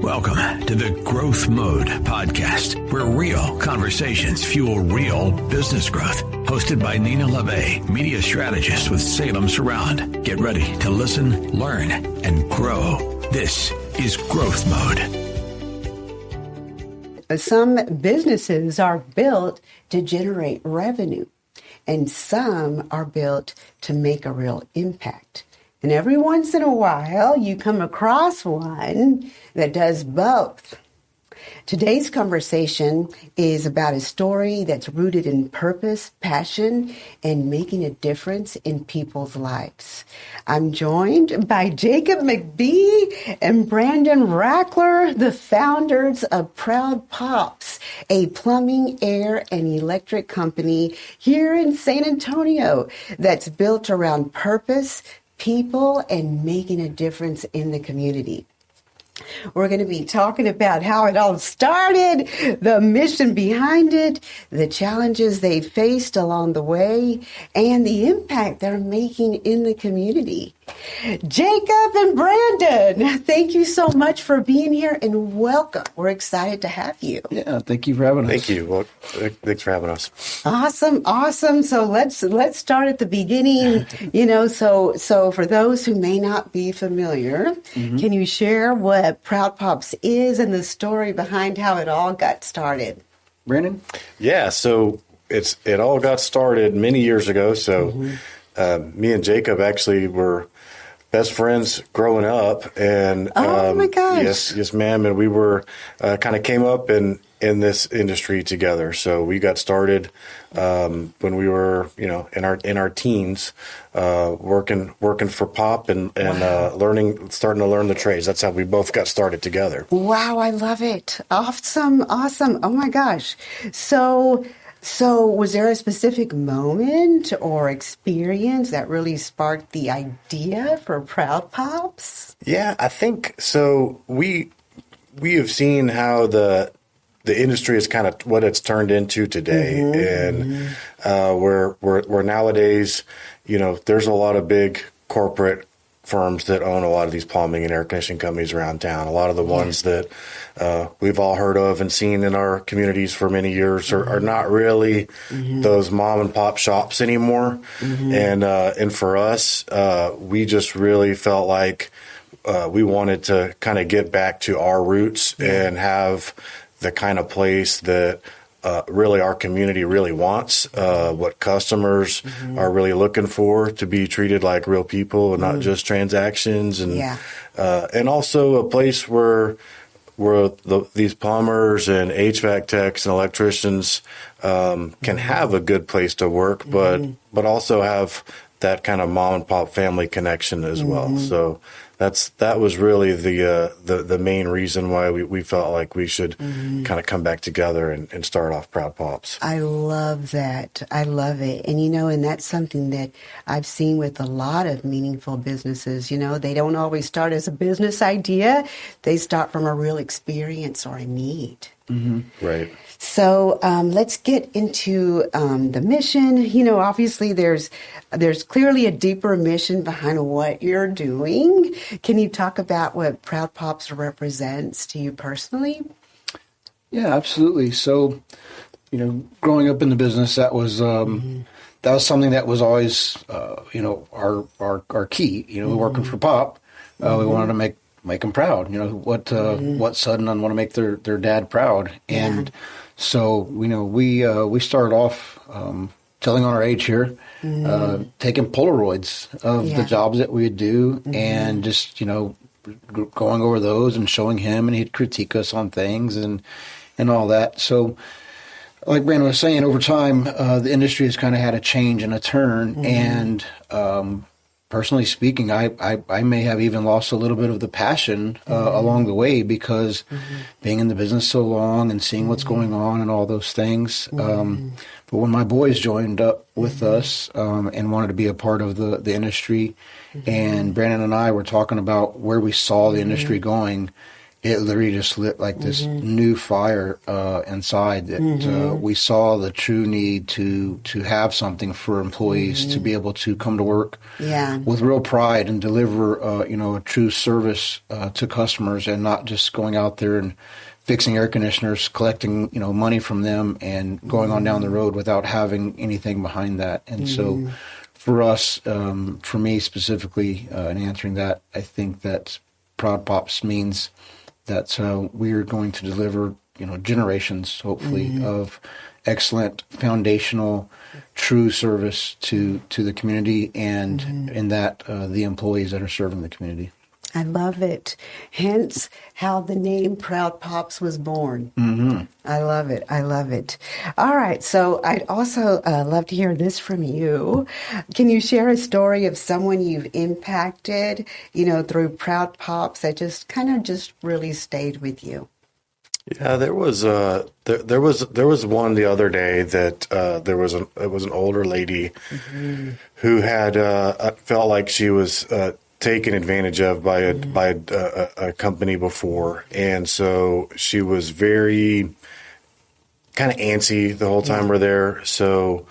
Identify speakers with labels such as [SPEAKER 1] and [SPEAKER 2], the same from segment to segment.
[SPEAKER 1] Welcome to the Growth Mode Podcast, where real conversations fuel real business growth. Hosted by Nina Labbe, media strategist with Salem Surround. Get ready to listen, learn, and grow. This is Growth Mode.
[SPEAKER 2] Some businesses are built to generate revenue, and some are built to make a real impact. And every once in a while, you come across one that does both. Today's conversation is about a story that's rooted in purpose, passion, and making a difference in people's lives. I'm joined by Jacob McBee and Brandon Rackler, the founders of Proud Pops, a plumbing, air, and electric company here in San Antonio that's built around purpose, people, and making a difference in the community. We're going to be talking about how it all started, the mission behind it, the challenges they faced along the way, and the impact they're making in the community. Jacob and Brandon, thank you so much for being here and welcome. We're excited to have you.
[SPEAKER 3] Yeah, thank you for having us.
[SPEAKER 4] Thank you. Well, thanks for having us.
[SPEAKER 2] Awesome. So let's start at the beginning. So for those who may not be familiar, Can you share what Proud Pops is and the story behind how it all got started?
[SPEAKER 3] Brandon?
[SPEAKER 4] Yeah, so it all got started many years ago. So me and Jacob actually were best friends growing up, and
[SPEAKER 2] my gosh,
[SPEAKER 4] yes, ma'am. And we were kind of came up in this industry together. So we got started when we were, in our teens, working for Pop and starting to learn the trades. That's how we both got started together.
[SPEAKER 2] Wow, I love it. Awesome. Oh my gosh. So was there a specific moment or experience that really sparked the idea for Proud Pops?
[SPEAKER 4] Yeah, I think so. We have seen how the industry is kind of what it's turned into today, and where nowadays, there's a lot of big corporate firms that own a lot of these plumbing and air conditioning companies around town. A lot of the ones that we've all heard of and seen in our communities for many years are not really those mom and pop shops anymore. And for us, we just really felt like we wanted to kind of get back to our roots and have the kind of place that really our community really wants, what customers are really looking for, to be treated like real people and not just transactions, and also a place where these plumbers and HVAC techs and electricians can have a good place to work, but also have that kind of mom and pop family connection as well. So that was really the main reason why we felt like we should kind of come back together and start off Proud Pops.
[SPEAKER 2] I love that. I love it. And, and that's something that I've seen with a lot of meaningful businesses. They don't always start as a business idea. They start from a real experience or a need.
[SPEAKER 4] Right.
[SPEAKER 2] So let's get into the mission. Obviously there's clearly a deeper mission behind what you're doing. Can you talk about what Proud Pops represents to you personally?
[SPEAKER 3] Yeah, absolutely. So, growing up in the business, that was something that was always, our key. Working for Pop, we wanted to make them proud. What son doesn't want to make their dad proud? And so, we started off telling on our age here, taking Polaroids of the jobs that we would do, and just going over those and showing him, and he'd critique us on things and all that. So, like Brandon was saying, over time, the industry has kind of had a change and a turn, and personally speaking, I may have even lost a little bit of the passion along the way, because being in the business so long and seeing what's going on and all those things. But when my boys joined up with us and wanted to be a part of the industry, and Brandon and I were talking about where we saw the industry going, it literally just lit like this new fire inside that we saw the true need to have something for employees to be able to come to work with real pride and deliver a true service to customers, and not just going out there and fixing air conditioners, collecting money from them, and going on down the road without having anything behind that. And so for us, for me specifically, in answering that, I think that Proud Pops means that we're going to deliver, generations, hopefully, of excellent, foundational, true service to the community, and in that, the employees that are serving the community.
[SPEAKER 2] I love it. Hence how the name Proud Pops was born. I love it. I love it. All right. So I'd also love to hear this from you. Can you share a story of someone you've impacted, through Proud Pops that just really stayed with you?
[SPEAKER 4] Yeah, there was there was one the other day that it was an older lady who had felt like she was taken advantage of by a company before, and so she was very kind of antsy the whole time we're there. So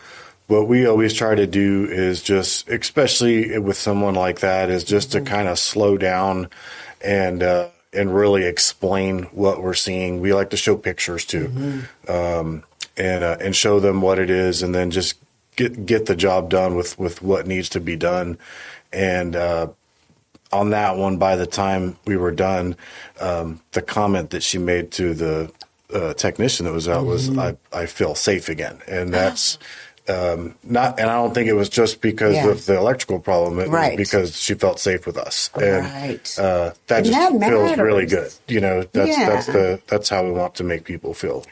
[SPEAKER 4] what we always try to do is just, especially with someone like that, is just to kind of slow down and really explain what we're seeing. We like to show pictures too, and show them what it is, and then just get the job done with what needs to be done. And on that one, by the time we were done, the comment that she made to the technician that was out was, I feel safe again. And that's not, and I don't think it was just because of the electrical problem. It was because she felt safe with us. And that just feels really good. That's how we want to make people feel.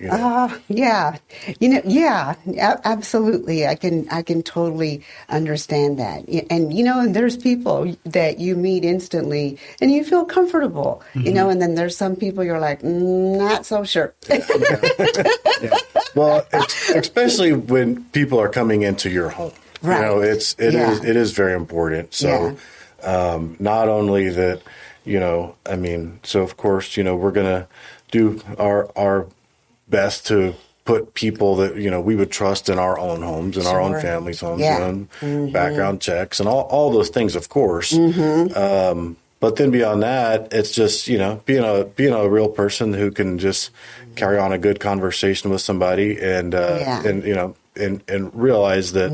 [SPEAKER 2] Absolutely. I can totally understand that. And there's people that you meet instantly and you feel comfortable, and then there's some people you're like, not so sure.
[SPEAKER 4] Well, especially when people are coming into your home, it is very important. So, not only that, so of course, we're going to do our best to put people that, we would trust in our own homes, in our own families' homes, background checks and all those things, of course. But then beyond that, it's just, being a real person who can just carry on a good conversation with somebody and realize that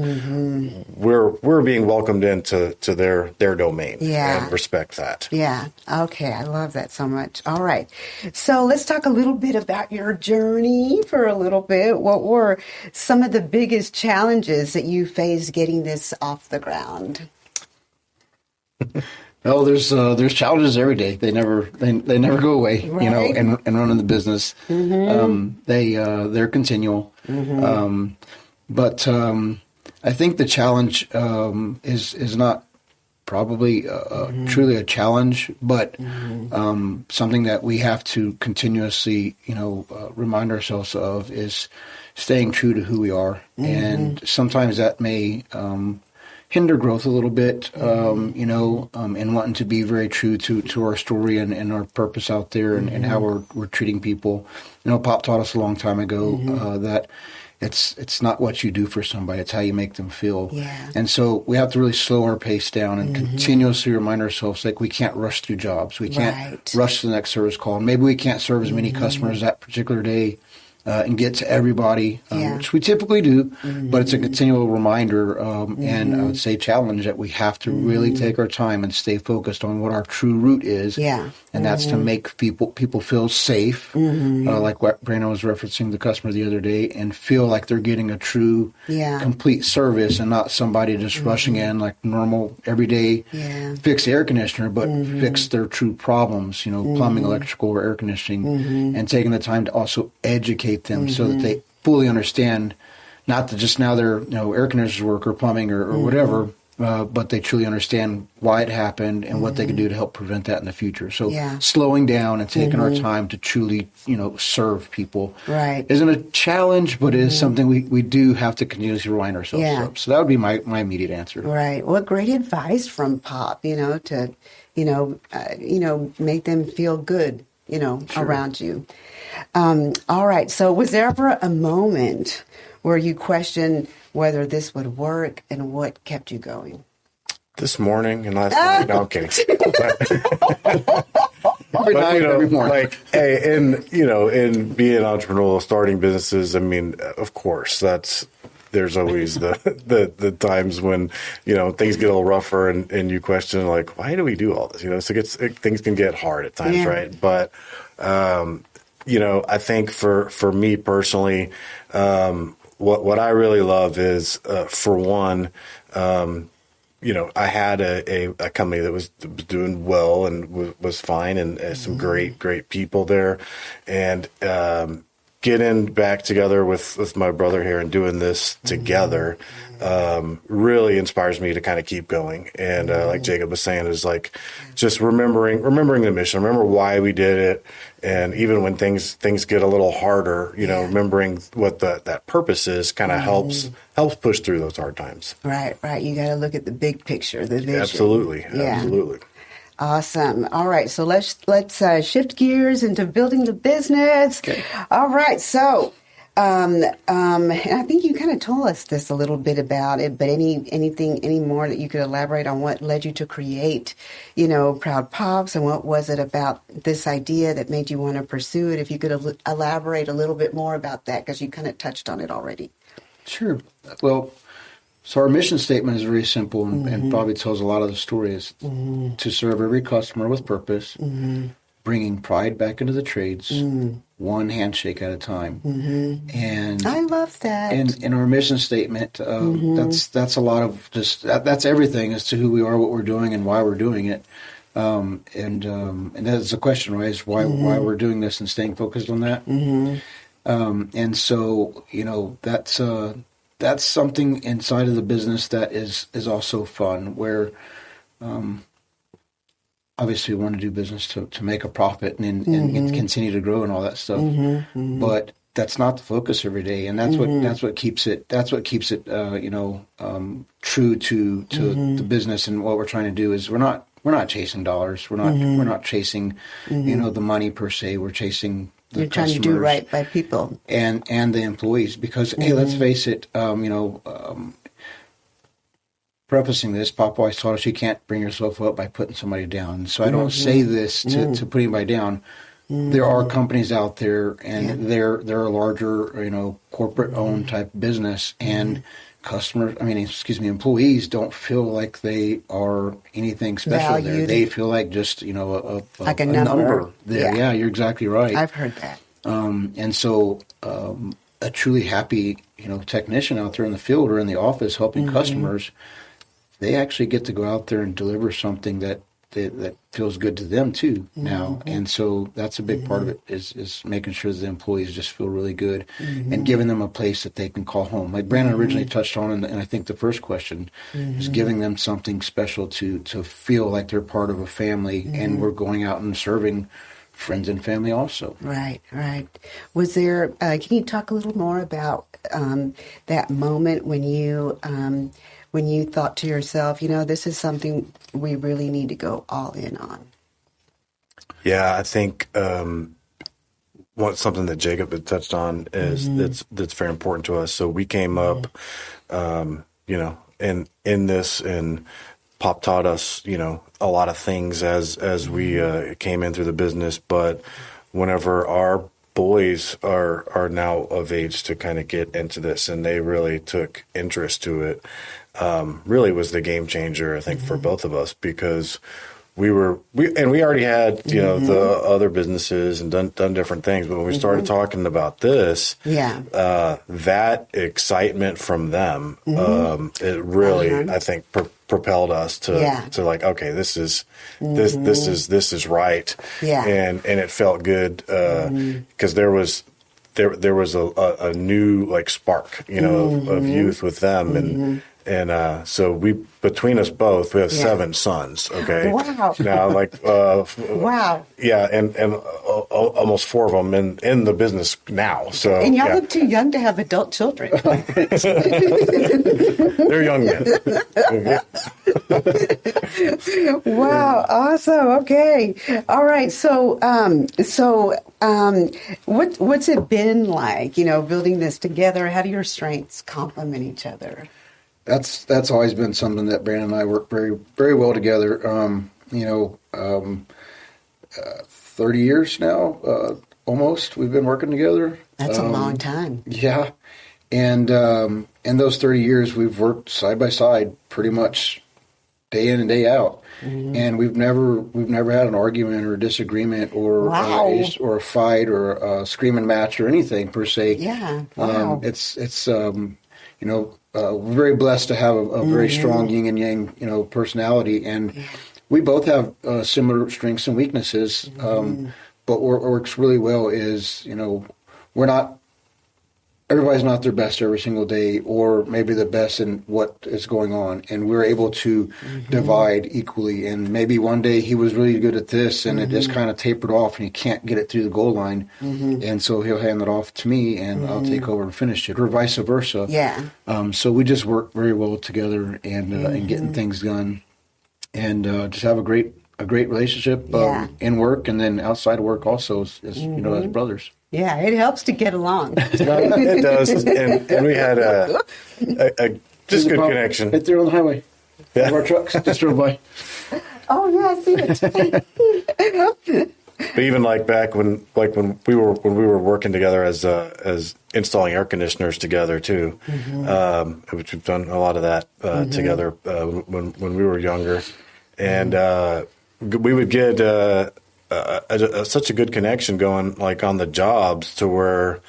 [SPEAKER 4] we're being welcomed into their domain and respect that.
[SPEAKER 2] Yeah. Okay. I love that so much. All right. So let's talk a little bit about your journey for a little bit. What were some of the biggest challenges that you faced getting this off the ground?
[SPEAKER 3] Well, there's challenges every day. They never go away. And running the business, they're continual. But I think the challenge is not probably truly a challenge, but something that we have to continuously remind ourselves of is staying true to who we are, and sometimes that may hinder growth a little bit, and wanting to be very true to our story and our purpose out there and how we're treating people. Pop taught us a long time ago that it's not what you do for somebody, it's how you make them feel.
[SPEAKER 2] Yeah.
[SPEAKER 3] And so we have to really slow our pace down and continuously remind ourselves, like, we can't rush through jobs. We can't rush to the next service call. Maybe we can't serve as many customers that particular day and get to everybody, which we typically do, but it's a continual reminder and I would say challenge that we have to really take our time and stay focused on what our true root is, and that's to make people feel safe, like what Brandon was referencing the customer the other day, and feel like they're getting a true, complete service and not somebody just rushing in like normal, everyday, fix the air conditioner, but fix their true problems, plumbing, electrical, or air conditioning, and taking the time to also educate them so that they fully understand, not that just now they're air conditioners work or plumbing or whatever, but they truly understand why it happened and what they can do to help prevent that in the future. So slowing down and taking our time to truly serve people isn't a challenge, but it is something we do have to continuously remind ourselves of. So that would be my immediate answer.
[SPEAKER 2] Right. Well, great advice from Pop, to make them feel good. around you. All right. So was there ever a moment where you questioned whether this would work and what kept you going?
[SPEAKER 4] This morning and last night. No, I'm kidding.
[SPEAKER 3] Every morning.
[SPEAKER 4] Like, hey, in being entrepreneurial, starting businesses, I mean, of course, there's always the times when, things get a little rougher and you question, like, why do we do all this? So things can get hard at times, right? But, I think for me personally, what I really love is, for one, I had a company that was doing well and was fine, and some great people there, and getting back together with my brother here and doing this together really inspires me to kind of keep going. And like Jacob was saying, is like just remembering the mission, remember why we did it, and even when things get a little harder, remembering what that purpose is kind of helps push through those hard times.
[SPEAKER 2] Right. You got to look at the big picture, the vision.
[SPEAKER 4] Absolutely.
[SPEAKER 2] Awesome. All right. So let's shift gears into building the business.
[SPEAKER 3] Okay.
[SPEAKER 2] All right. So, and I think you kind of told us this a little bit about it, but any more that you could elaborate on what led you to create, Proud Pops, and what was it about this idea that made you want to pursue it? If you could elaborate a little bit more about that, because you kind of touched on it already.
[SPEAKER 3] Sure. Well, so our mission statement is very simple and probably tells a lot of the story, is to serve every customer with purpose, bringing pride back into the trades, one handshake at a time. And
[SPEAKER 2] I love that.
[SPEAKER 3] And in our mission statement, that's a lot of just that's everything as to who we are, what we're doing, and why we're doing it. And that's the question, right? Is why we're doing this and staying focused on that. And so that's something inside of the business that is also fun, where obviously we want to do business to make a profit and continue to grow and all that stuff. But that's not the focus every day, and that's what keeps it true to the business. And what we're trying to do is we're not chasing dollars. We're not chasing the money per se. We're chasing the
[SPEAKER 2] You're trying to do right by people
[SPEAKER 3] and the employees, because hey, let's face it, prefacing this, Pop always taught us you can't bring yourself up by putting somebody down. So I don't say this to put anybody down. There are companies out there, and they're a larger, corporate owned type business, and employees don't feel like they are anything special
[SPEAKER 2] valued.
[SPEAKER 3] There. They feel like just,
[SPEAKER 2] like a number.
[SPEAKER 3] There. Yeah, you're exactly right.
[SPEAKER 2] I've heard that.
[SPEAKER 3] And so a truly happy, technician out there in the field or in the office helping customers, they actually get to go out there and deliver something that feels good to them too now. And so that's a big part of it is making sure that the employees just feel really good and giving them a place that they can call home. Like Brandon originally touched on, and I think the first question is giving them something special to feel like they're part of a family, and we're going out and serving friends and family also.
[SPEAKER 2] Right. Was there, can you talk a little more about that moment when you thought to yourself, this is something we really need to go all in on?
[SPEAKER 4] Yeah, I think something that Jacob had touched on is that's very important to us. So we came up, in this, and Pop taught us, a lot of things as we came in through the business. But whenever our boys are now of age to kind of get into this, and they really took interest to it, really was the game changer, I think, for both of us, because we already had, the other businesses and done different things. But when we started talking about this, that excitement from them, it really, I think, propelled us to like, okay, this is right.
[SPEAKER 2] Yeah.
[SPEAKER 4] And it felt good, because there was a new like spark, of youth with them. And so between us both, we have 7 sons. Okay.
[SPEAKER 2] Wow.
[SPEAKER 4] Now, wow. Yeah, and almost 4 of them in the business now. So.
[SPEAKER 2] And y'all look too young to have adult children.
[SPEAKER 4] They're young men.
[SPEAKER 2] Wow, awesome. Okay. All right. So what's it been like, building this together? How do your strengths complement each other?
[SPEAKER 3] That's always been something that Brandon and I work very, very well together. 30 years now, almost, we've been working together.
[SPEAKER 2] That's a long time.
[SPEAKER 3] Yeah. And in those 30 years, we've worked side by side pretty much day in and day out. Mm-hmm. And we've never had an argument or a disagreement or or a fight or a screaming match or anything per se.
[SPEAKER 2] Yeah. Wow.
[SPEAKER 3] We're very blessed to have a very strong yin and yang, personality, and we both have similar strengths and weaknesses. But what works really well is, everybody's not their best every single day, or maybe the best in what is going on, and we're able to divide equally. And maybe one day he was really good at this, and it just kind of tapered off, and he can't get it through the goal line, and so he'll hand it off to me, and I'll take over and finish it, or vice versa.
[SPEAKER 2] Yeah.
[SPEAKER 3] So we just work very well together, and getting things done, and just have a great relationship in work, and then outside of work also as as brothers.
[SPEAKER 2] Yeah, it helps to get along.
[SPEAKER 4] It does, and we had a just good connection.
[SPEAKER 3] Right there on the highway. Yeah. One of our trucks just drove by.
[SPEAKER 2] Oh yeah, I see it.
[SPEAKER 4] But even like back when we were working together as installing air conditioners together too, which we've done a lot of that together when we were younger, and we would get such a good connection going, like on the jobs, to where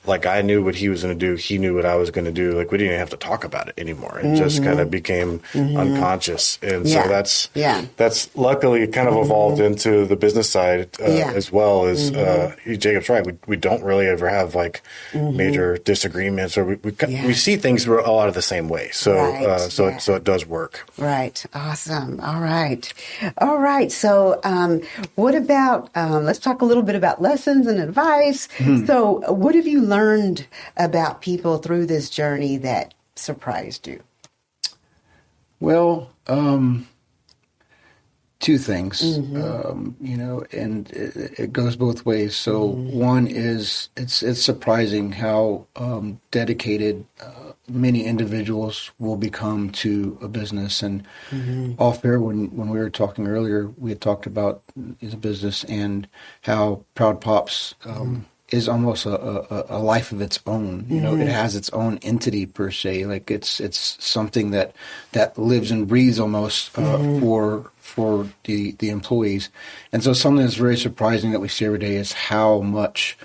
[SPEAKER 4] like I knew what he was going to do, he knew what I was going to do. Like we didn't even have to talk about it anymore. It just kind of became unconscious, and so that's luckily kind of evolved into the business side as well. As Jacob's right, we don't really ever have like major disagreements, or we see things a lot of the same way. So so it does work.
[SPEAKER 2] Right. Awesome. All right. So what about let's talk a little bit about lessons and advice. So what have you learned about people through this journey that surprised you?
[SPEAKER 3] Well, two things, and it goes both ways. So one is it's surprising how dedicated many individuals will become to a business. And off air, when we were talking earlier, we had talked about the business and how Proud Pops is almost a life of its own. It has its own entity per se. Like it's something that lives and breathes almost for the employees. And so something that's very surprising that we see every day is how much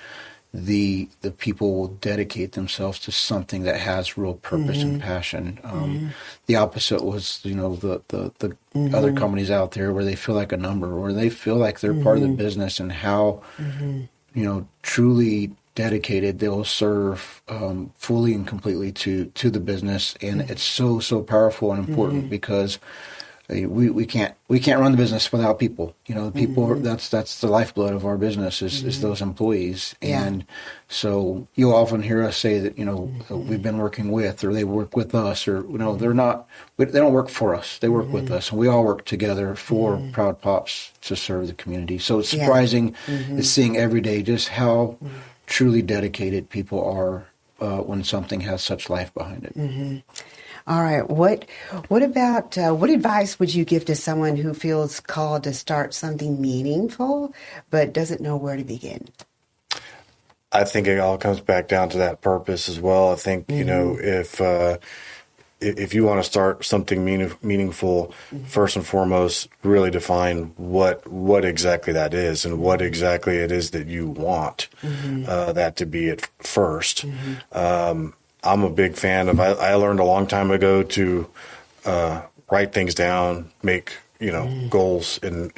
[SPEAKER 3] the people will dedicate themselves to something that has real purpose and passion. The opposite was, the other companies out there where they feel like a number, or they feel like they're part of the business, and how truly dedicated they will serve fully and completely to the business. And it's so powerful and important because we can't run the business without people. People that's the lifeblood of our business is those employees. And so you'll often hear us say that we've been working with, or they work with us, or they don't work for us, they work with us, and we all work together for Proud Pops to serve the community. So it's surprising is seeing every day just how truly dedicated people are when something has such life behind it.
[SPEAKER 2] All right. What about what advice would you give to someone who feels called to start something meaningful but doesn't know where to begin?
[SPEAKER 4] I think it all comes back down to that purpose as well. I think if you want to start something meaningful, first and foremost, really define what exactly that is, and what exactly it is that you want that to be at first. I'm a big fan of. I learned a long time ago to write things down, make goals, and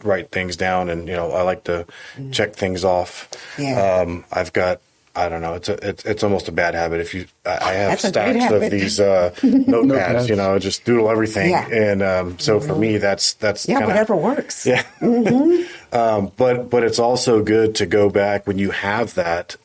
[SPEAKER 4] write things down, and I like to check things off. I've got. I don't know. It's almost a bad habit. I have stacks of these notepads. Just doodle everything, and so for me, that's kinda,
[SPEAKER 2] whatever works.
[SPEAKER 4] Yeah. But it's also good to go back when you have that.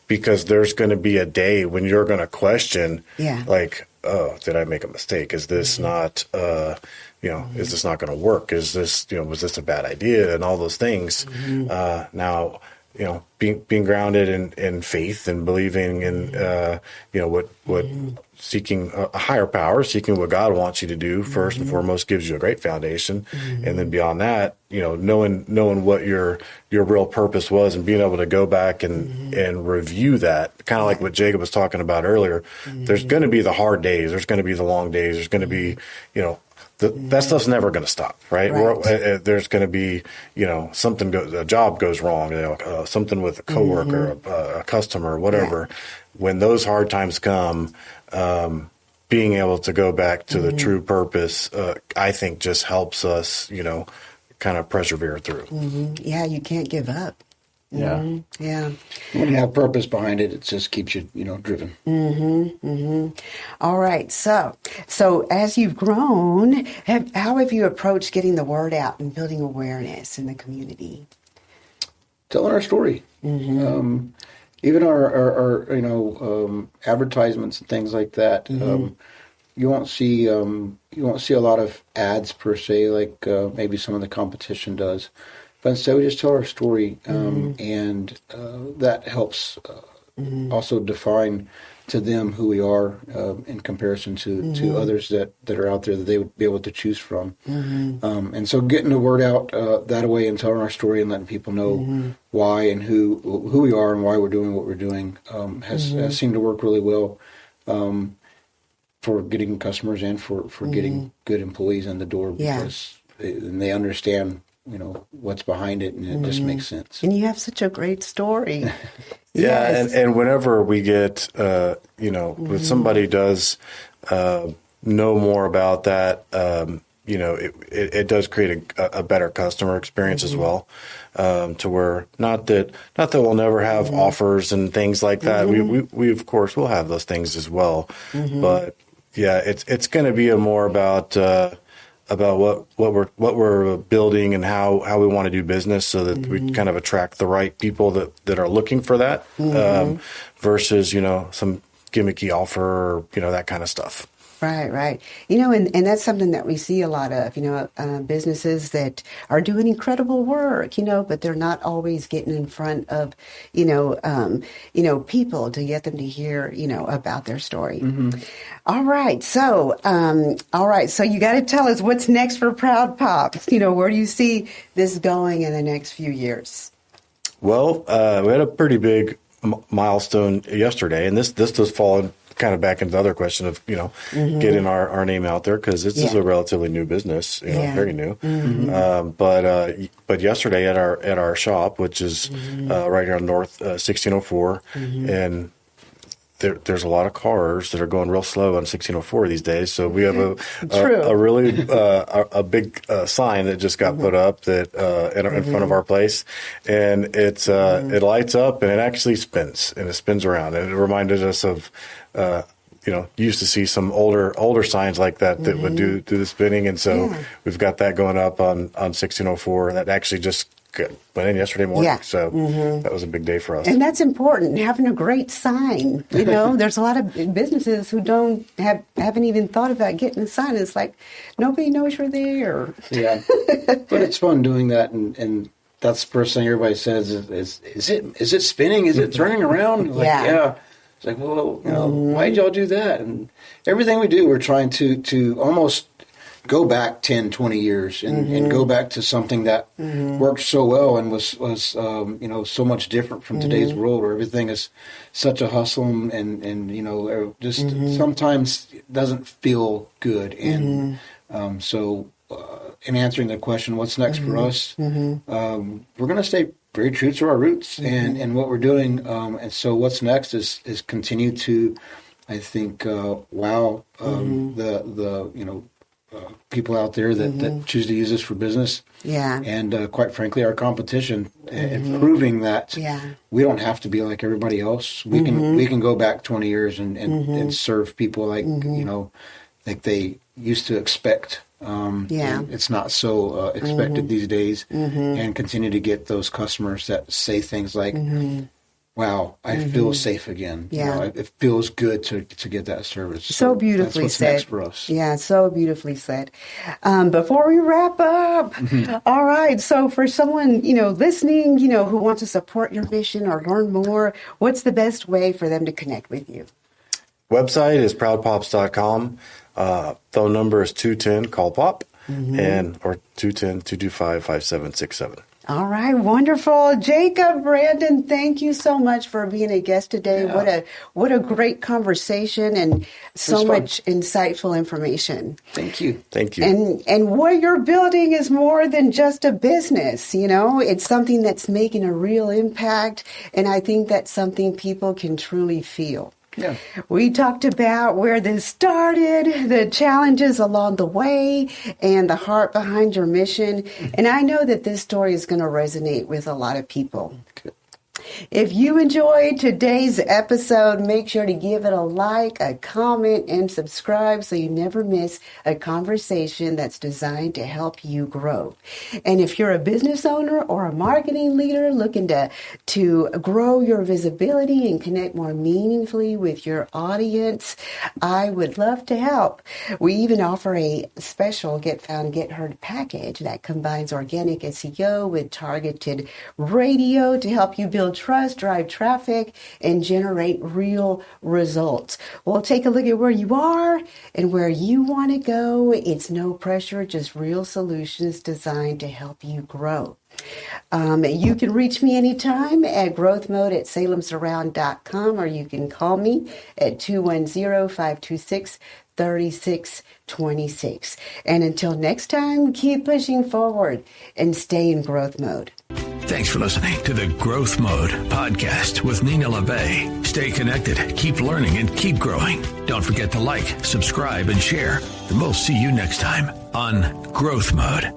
[SPEAKER 4] Because there's going to be a day when you're going to question, like, oh, did I make a mistake? Is this not, is this not going to work? Is this, was this a bad idea? And all those things. Now, being grounded in faith and believing in, what seeking a higher power, seeking what God wants you to do first and foremost gives you a great foundation. And then beyond that, knowing what your real purpose was and being able to go back and review that, kind of like what Jacob was talking about earlier. There's going to be the hard days. There's going to be the long days. There's going to be, that stuff's never going to stop, right? There's going to be, a job goes wrong, something with a coworker, a customer, whatever. Yeah. When those hard times come, being able to go back to the true purpose, I think just helps us, kind of persevere through.
[SPEAKER 2] Yeah, you can't give up.
[SPEAKER 3] Yeah.
[SPEAKER 2] Yeah.
[SPEAKER 3] When you have purpose behind it, it just keeps you, driven.
[SPEAKER 2] All right. So as you've grown, how have you approached getting the word out and building awareness in the community?
[SPEAKER 3] Telling our story. Even our advertisements and things like that. You won't see a lot of ads per se, like maybe some of the competition does. But instead, we just tell our story, and that helps also define to them who we are in comparison to others that are out there that they would be able to choose from. And so getting the word out that way and telling our story and letting people know why and who we are and why we're doing what we're doing has seemed to work really well for getting customers and for getting good employees in the door because they understand what's behind it, and it just makes sense.
[SPEAKER 2] And you have such a great story.
[SPEAKER 4] Yeah, and whenever we get, when somebody does know more about that, it does create a better customer experience as well. To where not that we'll never have offers and things like that. We of course will have those things as well. But yeah, it's going to be more about what we're building and how we want to do business, so that we kind of attract the right people that are looking for that, versus some gimmicky offer or that kind of stuff.
[SPEAKER 2] Right. And that's something that we see a lot of, businesses that are doing incredible work, but they're not always getting in front of, people to get them to hear, about their story. All right. So you got to tell us what's next for Proud Pops. Where do you see this going in the next few years?
[SPEAKER 4] Well, we had a pretty big milestone yesterday, and this does fall kind of back into the other question of, getting our name out there, because this is a relatively new business, very new. But yesterday at our shop, which is right here on North 1604, and there's a lot of cars that are going real slow on 1604 these days. So we have a really a big sign that just got put up that in front of our place, and it lights up and it actually spins, and it spins around, and it reminded us of. You used to see some older signs like that would do the spinning, and so we've got that going up on 1604. That actually just went in yesterday morning, so that was a big day for us.
[SPEAKER 2] And that's important, having a great sign. There's a lot of businesses who haven't even thought about getting a sign. It's like nobody knows you're there.
[SPEAKER 3] Yeah, but it's fun doing that, and that's the first thing everybody says is it spinning? Is it turning around? Like, yeah. It's like, well, why'd y'all do that? And everything we do, we're trying to almost go back 10, 20 years and go back to something that worked so well and was so much different from today's world, where everything is such a hustle and just sometimes doesn't feel good. And so in answering the question, what's next for us, we're going to stay very true to our roots and what we're doing. And so what's next is continue to, I think, wow the people out there that choose to use this for business. Yeah. And quite frankly, our competition, and proving that we don't have to be like everybody else. We can go back 20 years and serve people like like they used to expect. It's not so expected these days, and continue to get those customers that say things like, wow, I feel safe again.
[SPEAKER 2] Yeah.
[SPEAKER 3] You know, it feels good to get that service.
[SPEAKER 2] So beautifully
[SPEAKER 3] that's what's
[SPEAKER 2] said.
[SPEAKER 3] next for us.
[SPEAKER 2] Yeah, so beautifully said. Before we wrap up, all right. So for someone, listening, who wants to support your mission or learn more, what's the best way for them to connect with you?
[SPEAKER 4] Website is proudpops.com. Phone number is 210-CALL-POP or 210-225-5767.
[SPEAKER 2] All right, wonderful. Jacob, Brandon, thank you so much for being a guest today.
[SPEAKER 3] Yeah.
[SPEAKER 2] What a great conversation and so much insightful information.
[SPEAKER 3] Thank you.
[SPEAKER 4] Thank you.
[SPEAKER 2] And what you're building is more than just a business, It's something that's making a real impact, and I think that's something people can truly feel.
[SPEAKER 3] Yeah.
[SPEAKER 2] We talked about where this started, the challenges along the way, and the heart behind your mission. And I know that this story is going to resonate with a lot of people.
[SPEAKER 3] Good.
[SPEAKER 2] If you enjoyed today's episode, make sure to give it a like, a comment, and subscribe so you never miss a conversation that's designed to help you grow. And if you're a business owner or a marketing leader looking to grow your visibility and connect more meaningfully with your audience, I would love to help. We even offer a special Get Found, Get Heard package that combines organic SEO with targeted radio to help you build trust, drive traffic, and generate real results. We'll take a look at where you are and where you want to go. It's no pressure, just real solutions designed to help you grow. You can reach me anytime at growthmode@salemsurround.com, or you can call me at 210-526-3626. And until next time, keep pushing forward and stay in growth mode.
[SPEAKER 1] Thanks for listening to the Growth Mode podcast with Nina Labbe. Stay connected, keep learning, and keep growing. Don't forget to like, subscribe, and share. And we'll see you next time on Growth Mode.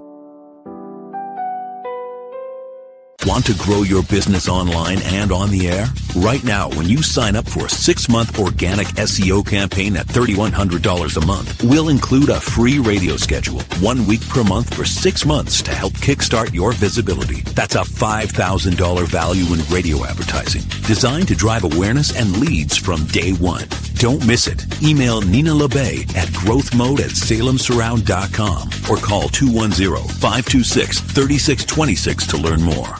[SPEAKER 5] Want to grow your business online and on the air? Right now, when you sign up for a 6-month organic SEO campaign at $3,100 a month, we'll include a free radio schedule, 1 week per month for 6 months to help kickstart your visibility. That's a $5,000 value in radio advertising, designed to drive awareness and leads from day one. Don't miss it. Email Nina Labbe at growthmode@salemsurround.com or call 210-526-3626 to learn more.